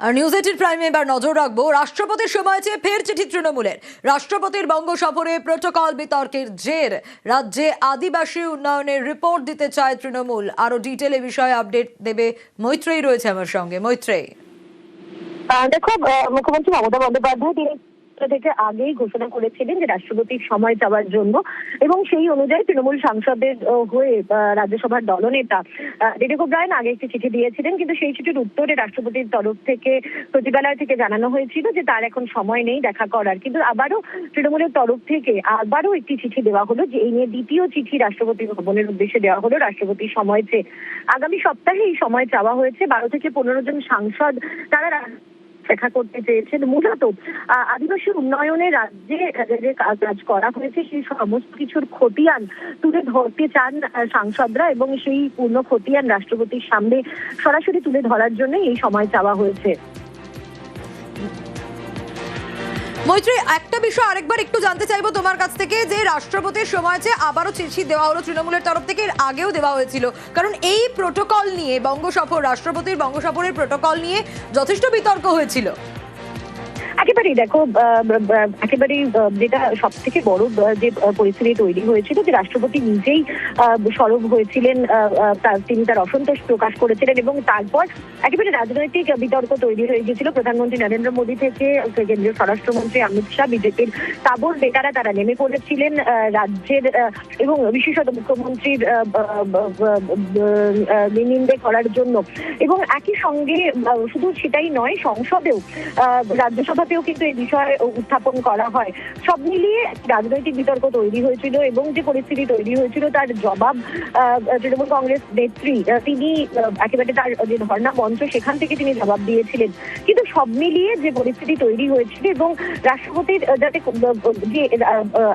আর news 18 প্রাইমে এবার নজর রাখবো রাষ্ট্রপতির সময় চেয়ে ফের চিঠি তৃণমূলের। রাষ্ট্রপতির বঙ্গ সফরে প্রোটোকল বিতর্কের জের রাজ্যে আদিবাসী উন্নয়নের রিপোর্ট দিতে চায় তৃণমূল। আরো ডিটেল এ বিষয়ে আপডেট দেবে মৈত্রেয়ী, রয়েছে আমার সঙ্গে। মৈত্রেয়ী, দেখো, মুখ্যমন্ত্রী মমতা বন্দ্যোপাধ্যায় তিনি থেকে আগেই ঘোষণা করেছিলেন যে রাষ্ট্রপতির সময় চাওয়ার জন্য, এবং সেই অনুযায়ী তৃণমূল সাংসদের হয়ে রাজ্যসভার দলনেতা ডেরেক ওব্রায়েন আগে একটি চিঠি দিয়েছিলেন, কিন্তু সেই চিঠির উত্তরে রাষ্ট্রপতির তরফ থেকে সচিবালয় থেকে জানানো হয়েছিল যে তার এখন সময় নেই দেখা করার। কিন্তু আবারও তৃণমূলের তরফ থেকে আবারও একটি চিঠি দেওয়া হলো, যে এই নিয়ে দ্বিতীয় চিঠি রাষ্ট্রপতি ভবনের উদ্দেশ্যে দেওয়া হলো রাষ্ট্রপতির সময় চেয়ে। আগামী সপ্তাহে এই সময় চাওয়া হয়েছে। 12 থেকে 15 জন সাংসদ তারা দেখা করতে চেয়েছেন। মূলত আদিবাসী উন্নয়নে রাজ্যে যে কাজ করা হয়েছে সেই সমস্ত কিছুর খতিয়ান তুলে ধরতে চান সাংসদরা, এবং সেই পূর্ণ খতিয়ান রাষ্ট্রপতির সামনে সরাসরি তুলে ধরার জন্য এই সময় চাওয়া হয়েছে। মৈত্রেয়ী, একটা বিষয় আরেকবার একটু জানতে চাইবো তোমার কাছ থেকে, যে রাষ্ট্রপতির সময় চেয়ে আবারও চিঠি দেওয়া হলো তৃণমূলের তরফ থেকে, এর আগেও দেওয়া হয়েছিল, কারণ এই প্রোটোকল নিয়ে বঙ্গ সফর, রাষ্ট্রপতির বঙ্গ সফরের প্রোটোকল নিয়ে যথেষ্ট বিতর্ক হয়েছিল। একেবারেই দেখো, একেবারেই যেটা সব থেকে বড় যে পরিস্থিতি তৈরি হয়েছিল, যে রাষ্ট্রপতি নিজেই সরব হয়েছিলেন, তিনি তার অসন্তোষ প্রকাশ করেছিলেন, এবং তারপর একেবারে রাজনৈতিক বিতর্ক তৈরি হয়ে গিয়েছিল। প্রধানমন্ত্রী নরেন্দ্র মোদী থেকে কেন্দ্রীয় স্বরাষ্ট্রমন্ত্রী অমিত শাহ, বিজেপির তাবড় নেতারা তারা নেমে পড়েছিলেন রাজ্যের এবং বিশেষত মুখ্যমন্ত্রীর নিন্দে করার জন্য। এবং একই সঙ্গে শুধু সেটাই নয়, সংসদেও রাজ্যসভাতেও কিন্তু এই বিষয়ে উত্থাপন করা হয়। সব মিলিয়ে রাজনৈতিক বিতর্ক তৈরি হয়েছিল, এবং যে পরিস্থিতি তৈরি হয়েছিল তার জবাব তৃণমূল কংগ্রেস নেত্রী তিনি একেবারে তার যে ধর্ণা মঞ্চ সেখান থেকে তিনি জবাব দিয়েছিলেন। কিন্তু সব মিলিয়ে যে পরিস্থিতি তৈরি হয়েছিল, এবং রাষ্ট্রপতির যাতে যে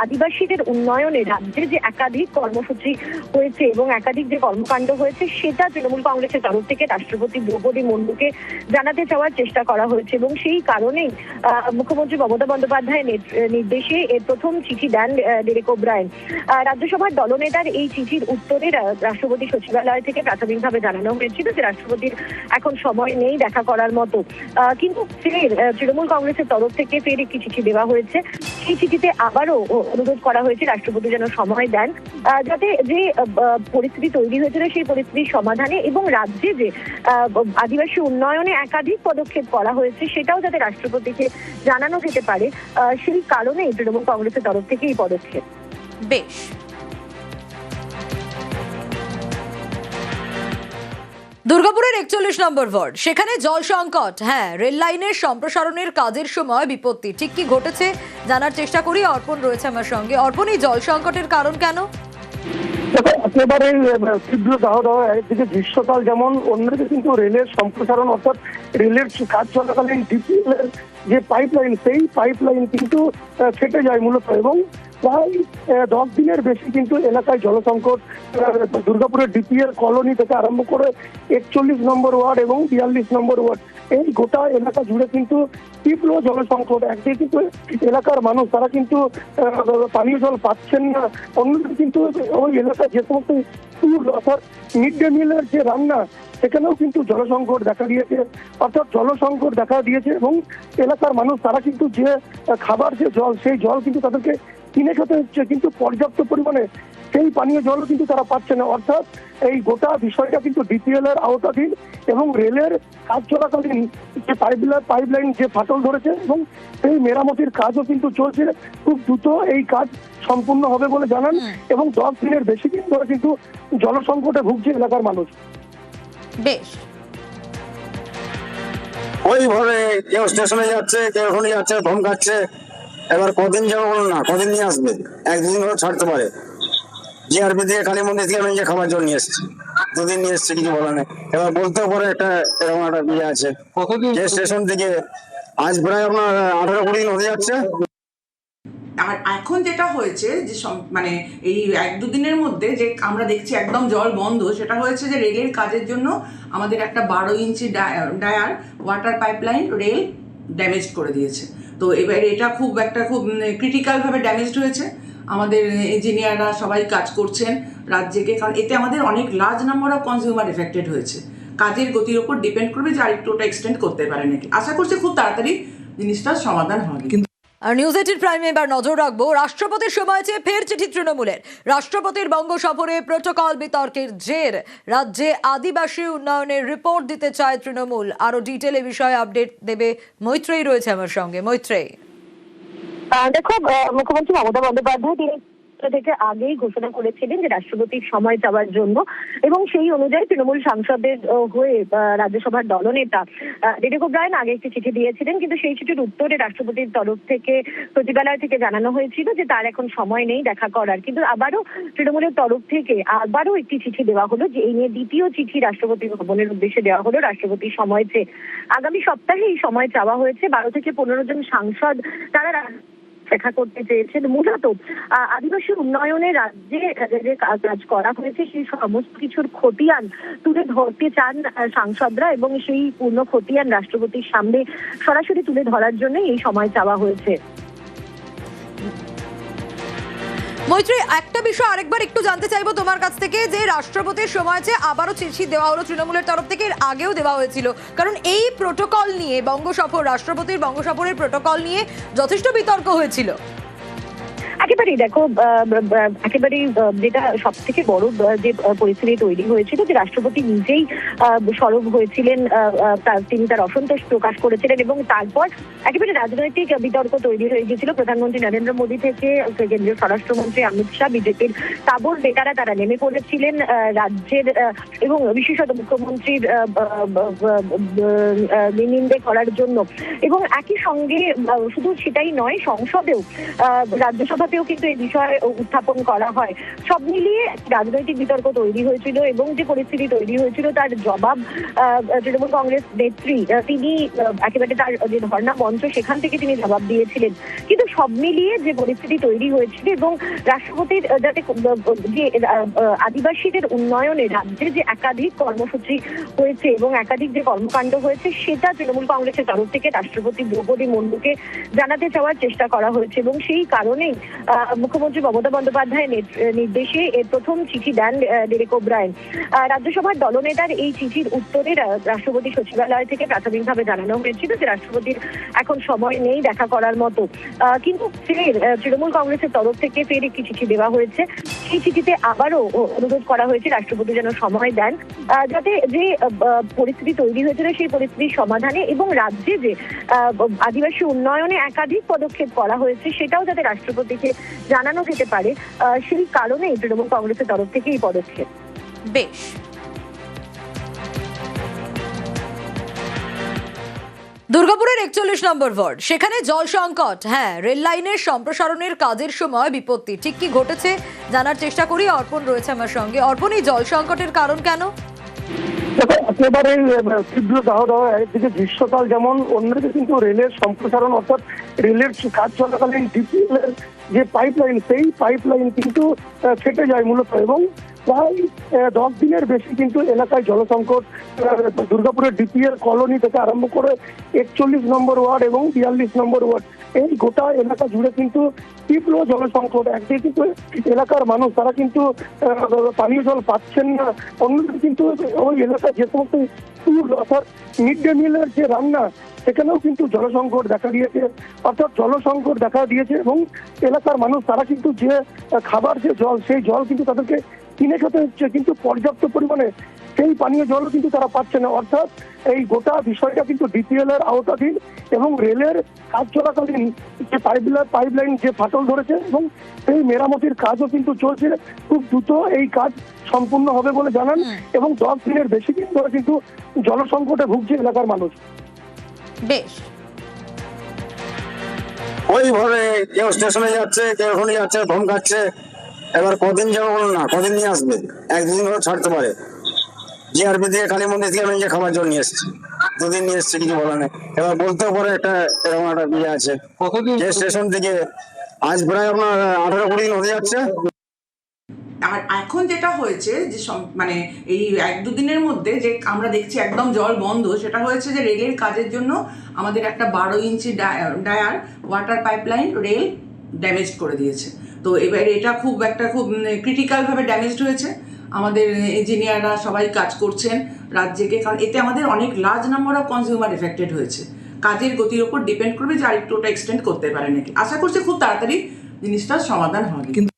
আদিবাসীদের উন্নয়নে রাজ্যে যে একাধিক কর্মসূচি হয়েছে এবং একাধিক যে কর্মকাণ্ড হয়েছে, সেটা তৃণমূল কংগ্রেসের তরফ থেকে রাষ্ট্রপতি দ্রৌপদী মুর্মুকে জানাতে চাওয়ার চেষ্টা করা হয়েছে, এবং সেই কারণেই মুখ্যমন্ত্রী মমতা বন্দ্যোপাধ্যায়ের নির্দেশে এর প্রথম চিঠি দেন ডেরেক ওব্রায়েন। রাজ্যসভার দলনেতার এই চিঠির উত্তরে রাষ্ট্রপতি সচিবালয় থেকে প্রাথমিকভাবে জানানো হয়েছিল যে রাষ্ট্রপতির এখন সময় নেই দেখা করার মতো, কিন্তু ফের তৃণমূল কংগ্রেসের তরফ থেকে ফের একটি চিঠি দেওয়া হয়েছে। সেই চিঠিতে আবারও অনুরোধ করা হয়েছে রাষ্ট্রপতি যেন সময় দেন, যাতে যে পরিস্থিতি তৈরি হয়েছিল সেই পরিস্থিতির সমাধানে এবং রাজ্যে যে আদিবাসী উন্নয়নে একাধিক পদক্ষেপ করা হয়েছে সেটাও যাতে রাষ্ট্রপতিকে জানানো যেতে পারে, সেই কারণেই তৃণমূল কংগ্রেসের তরফ থেকে এই পদক্ষেপ। বেশ, দুর্গাপুরের 41 নম্বর ওয়ার্ড, সেখানে জল সংকট। হ্যাঁ, রেল লাইনের সম্প্রসারণের কাজের সময় বিপত্তি। ঠিক কি ঘটেছে জানার চেষ্টা করি। অর্পণ রয়েছে আমার সঙ্গে। অর্পণ, এই জল সংকটের কারণ কেন? একেবারে তীব্র দাহদাহ। একদিকে গ্রীষ্মকাল যেমন, অন্যদিকে কিন্তু রেলের সম্প্রসারণ, অর্থাৎ রেলের কাজ চলাকালীন ডিপিএল এর যে পাইপলাইন, সেই পাইপলাইন কিন্তু ফেটে যায় মূলত, এবং প্রায় 10 দিনের বেশি কিন্তু এলাকায় জলসংকট। দুর্গাপুরের ডিপিএল কলোনি থেকে আরম্ভ করে 41 নম্বর ওয়ার্ড এবং 42 নম্বর ওয়ার্ড, এই গোটা এলাকা জুড়ে কিন্তু তীব্র জলসংকট। একদিকে কিন্তু এলাকার মানুষ তারা কিন্তু পানীয় জল পাচ্ছেন না, অন্যদিকে কিন্তু ওই এলাকায় যে সমস্ত স্কুল অর্থাৎ মিড ডে মিলের যে রান্না, সেখানেও কিন্তু জলসংকট দেখা দিয়েছে। অর্থাৎ জলসংকট দেখা দিয়েছে, এবং এলাকার মানুষ তারা কিন্তু যে খাবার যে জল, সেই জল কিন্তু তাদেরকে কিনে খেতে হচ্ছে, কিন্তু পর্যাপ্ত পরিমাণে সেই পানীয় জলও কিন্তু তারা পাচ্ছে না। অর্থাৎ এই গোটা বিষয়টা কিন্তু ডিপিএল এর আওতাধীন, এবং রেলের কাজ চলাকালীন যে পাইপলাইন যে ফাটল ধরেছে, এবং সেই মেরামতির কাজও কিন্তু চলছে। খুব দ্রুত এই কাজ সম্পূর্ণ হবে বলে জানান, এবং 10 দিনের বেশি দিন ধরে কিন্তু জলসংকটে ভুগছে এলাকার মানুষ। বেশ, ওইভাবে কেউ স্টেশনে যাচ্ছে, কেউ ওখানে যাচ্ছে, ধমকাচ্ছে। এবার কদিন যাবো বলুন না, কদিন নিয়ে আসবে? 1-2 দিন ধরে ছাড়তে পারে। জিআরপি থেকে, কালী মন্দির থেকে আমি যে খাবার জল নিয়ে এসেছি, 2 দিন নিয়ে এসেছি, কিছু বলা নেই। এবার বলতেও পারে একটা এরকম একটা ইয়ে আছে যে স্টেশন থেকে আজ প্রায় আপনার 18-20 দিন হতে যাচ্ছে। আর এখন যেটা হয়েছে যে মানে এই 1-2 দিনের মধ্যে যে আমরা দেখছি একদম জল বন্ধ, সেটা হয়েছে যে রেলের কাজের জন্য আমাদের একটা 12 ইঞ্চি ডায়ার ওয়াটার পাইপলাইন রেল ড্যামেজ করে দিয়েছে। তো এবার এটা খুব ক্রিটিক্যালভাবে ড্যামেজড হয়েছে। আমাদের ইঞ্জিনিয়াররা সবাই কাজ করছেন রাজ্যকে, কারণ এতে আমাদের অনেক large number of consumer affected হয়েছে। কাজের গতির ওপর ডিপেন্ড করবে যে আরেকটু ওটা এক্সটেন্ড করতে পারে নাকি। আশা করছি খুব তাড়াতাড়ি জিনিসটার সমাধান হবে। আর নিউজ 18 প্রাইমে এবার নজর রাখবো রাষ্ট্রপতির সময় চেয়ে ফের চিঠি তৃণমূলের। রাষ্ট্রপতির বঙ্গ সফরে প্রোটোকল বিতর্কের জের রাজ্যে আদিবাসী উন্নয়নের রিপোর্ট দিতে চায় তৃণমূল। আরো ডিটেল এ বিষয়ে আপডেট দেবে মৈত্রেয়ী রয়েছে আমার সঙ্গে। মৈত্রেয়ী, দেখো, মুখ্যমন্ত্রী মমতা বন্দ্যোপাধ্যায় তিনি থেকে আগেই ঘোষণা করেছিলেন যে রাষ্ট্রপতির সময় চাওয়ার জন্য, এবং সেই অনুযায়ী তৃণমূল সাংসদের হয়ে রাজ্যসভার দলনেতা ডেরেক ওব্রায়েন আগে একটি চিঠি দিয়েছিলেন, কিন্তু সেই চিঠির উত্তরে রাষ্ট্রপতির তরফ থেকে সচিবালয় থেকে জানানো হয়েছিল যে তার এখন সময় নেই দেখা করার। কিন্তু আবারও তৃণমূলের তরফ থেকে আবারও একটি চিঠি দেওয়া হলো, যে এই নিয়ে দ্বিতীয় চিঠি রাষ্ট্রপতি ভবনের উদ্দেশ্যে দেওয়া হলো রাষ্ট্রপতির সময় চেয়ে। আগামী সপ্তাহে এই সময় চাওয়া হয়েছে। 12 থেকে 15 জন সাংসদ তারা দেখা করতে চেয়েছেন। মূলত আদিবাসী উন্নয়নে রাজ্যে যে কাজ করা হয়েছে সেই সমস্ত কিছুর খতিয়ান তুলে ধরতে চান সাংসদরা, এবং সেই পূর্ণ খতিয়ান রাষ্ট্রপতির সামনে সরাসরি তুলে ধরার জন্য এই সময় চাওয়া হয়েছে। মৈত্রেয়ী, একটা বিষয় আরেকবার একটু জানতে চাইবো তোমার কাছ থেকে, যে রাষ্ট্রপতির সময় চেয়ে আবারও চিঠি দেওয়া হলো তৃণমূলের তরফ থেকে, এর আগেও দেওয়া হয়েছিল, কারণ এই প্রোটোকল নিয়ে রাষ্ট্রপতির বঙ্গ সফরের প্রোটোকল নিয়ে যথেষ্ট বিতর্ক হয়েছিল। একেবারেই দেখো, একেবারেই যেটা সব থেকে বড় যে পরিস্থিতি তৈরি হয়েছিল, যে রাষ্ট্রপতি নিজেই সরব হয়েছিলেন, তিনি তার অসন্তোষ প্রকাশ করেছিলেন, এবং তারপর একেবারে রাজনৈতিক বিতর্ক তৈরি হয়ে গিয়েছিল। প্রধানমন্ত্রী নরেন্দ্র মোদী থেকে কেন্দ্রীয় স্বরাষ্ট্রমন্ত্রী অমিত শাহ, বিজেপির তাবর নেতারা তারা নেমে পড়েছিলেন রাজ্যের, এবং বিশেষত মুখ্যমন্ত্রীর নিন্দে করার জন্য। এবং একই সঙ্গে শুধু সেটাই নয়, সংসদেও রাজ্যসভাতেও কিন্তু এই বিষয়ে উত্থাপন করা হয়। সব মিলিয়ে রাজনৈতিক বিতর্ক তৈরি হয়েছিল, এবং যে পরিস্থিতি তৈরি হয়েছিল তার জবাব তৃণমূল কংগ্রেস নেত্রী তিনি একেবারে তার যে ধর্ণা মঞ্চ সেখান থেকে তিনি জবাব দিয়েছিলেন। কিন্তু সব মিলিয়ে যে পরিস্থিতি তৈরি হয়েছিল, এবং রাষ্ট্রপতির যাতে যে আদিবাসীদের উন্নয়নে রাজ্যে যে একাধিক কর্মসূচি হয়েছে এবং একাধিক যে কর্মকাণ্ড হয়েছে, সেটা তৃণমূল কংগ্রেসের তরফ থেকে রাষ্ট্রপতি দ্রৌপদী মুর্মুকে জানাতে চাওয়ার চেষ্টা করা হয়েছে, এবং সেই কারণেই মুখ্যমন্ত্রী মমতা বন্দ্যোপাধ্যায়ের নির্দেশে এর প্রথম চিঠি দেন ডেরেক ওব্রায়েন। রাজ্যসভার দলনেতার এই চিঠির উত্তরে রাষ্ট্রপতি সচিবালয় থেকে প্রাথমিকভাবে জানানো হয়েছিল যে রাষ্ট্রপতির এখন সময় নেই দেখা করার মতো, কিন্তু ফের তৃণমূল কংগ্রেসের তরফ থেকে ফের একটি চিঠি দেওয়া হয়েছে। সেই চিঠিতে আবারও অনুরোধ করা হয়েছে রাষ্ট্রপতি যেন সময় দেন, যাতে যে পরিস্থিতি তৈরি হয়েছিল সেই পরিস্থিতির সমাধানে, এবং রাজ্যে যে আদিবাসী উন্নয়নে একাধিক পদক্ষেপ করা হয়েছে সেটাও যাতে রাষ্ট্রপতিকে জানানো যেতে পারে, সেই কারণেই তৃণমূল কংগ্রেসের তরফ থেকে এই পদক্ষেপ। বেশ, দুর্গাপুরের 41 নম্বর ওয়ার্ড, সেখানে জল সংকট। হ্যাঁ, রেল লাইনের সম্প্রসারণের কাজের সময় বিপত্তি। ঠিক কি ঘটেছে জানার চেষ্টা করি। অর্পণ রয়েছে আমার সঙ্গে। অর্পণ, এই জল সংকটের কারণ কেন? একেবারে তীব্র দাহ একদিকে গ্রীষ্মকাল যেমন, অন্যদিকে কিন্তু রেলের সম্প্রসারণ, অর্থাৎ রেলের কাজ চলাকালীন ডিপিএল এর যে পাইপলাইন, সেই পাইপলাইন কিন্তু ফেটে যায় মূলত, এবং প্রায় 10 দিনের বেশি কিন্তু এলাকায় জলসংকট। দুর্গাপুরের ডিপিএল কলোনি থেকে আরম্ভ করে 41 নম্বর ওয়ার্ড এবং 42 নম্বর ওয়ার্ড, এই গোটা এলাকা জুড়ে কিন্তু তীব্র জলসংকট। একদিকে কিন্তু এলাকার মানুষ তারা কিন্তু পানীয় জল পাচ্ছেন না, অন্যদিকে কিন্তু ওই এলাকায় যে সমস্ত স্কুল অর্থাৎ মিড ডে মিলের যে রান্না, সেখানেও কিন্তু জলসংকট দেখা দিয়েছে, অর্থাৎ জলসংকট দেখা দিয়েছে। এবং এলাকার মানুষ তারা কিন্তু যে খাবার যে জল, সেই জল কিন্তু তাদেরকে কিনে খেতে হচ্ছে, কিন্তু পর্যাপ্ত পরিমাণে সেই পানীয় জলও কিন্তু তারা পাচ্ছে না। অর্থাৎ এই গোটা বিষয়টা কিন্তু ডিপিএল এর আওতাধীন, এবং রেলের কাজ চলাকালীন যে পাইপলাইন যে ফাটল ধরেছে, এবং সেই মেরামতির কাজও কিন্তু চলছে। খুব দ্রুত এই কাজ সম্পূর্ণ হবে বলে জানান, এবং 10 দিনের বেশি দিন ধরে কিন্তু জলসংকটে ভুগছে এলাকার মানুষ। বেশ, ওইভাবে কেউ স্টেশনে যাচ্ছে, কেউ ওখানে যাচ্ছে, ধমকাচ্ছে। এবার কদিন যাবো বলুন না, কদিন নিয়ে আসবে, একদিন ধরে ছাড়তে পারে। জিআরপি থেকে কালী মন্দির থেকে আমি যে খাবার জল নিয়ে এসেছি, 2 দিন নিয়ে এসেছি, কিছু বলা নেই। এবার বলতেও পারে একটা এরকম একটা বিয়ে আছে যে স্টেশন থেকে, আজ প্রায় আপনার 18-20 দিন হতে যাচ্ছে। আর এখন যেটা হয়েছে যে মানে এই 1-2 দিনের মধ্যে যে আমরা দেখছি একদম জল বন্ধ, সেটা হয়েছে যে রেলের কাজের জন্য আমাদের একটা 12 ইঞ্চি ডায়ার ওয়াটার পাইপলাইন রেল ড্যামেজ করে দিয়েছে। তো এবার এটা খুব ক্রিটিক্যাল ভাবে ড্যামেজড হয়েছে। আমাদের ইঞ্জিনিয়াররা সবাই কাজ করছেন রাত জেগে, কারণ এতে আমাদের অনেক large number of consumer affected হয়েছে। কাজের গতির ওপর ডিপেন্ড করবে যে আরেকটু ওটা এক্সটেন্ড করতে পারে নাকি। আশা করছি খুব তাড়াতাড়ি জিনিসটার সমাধান হবে।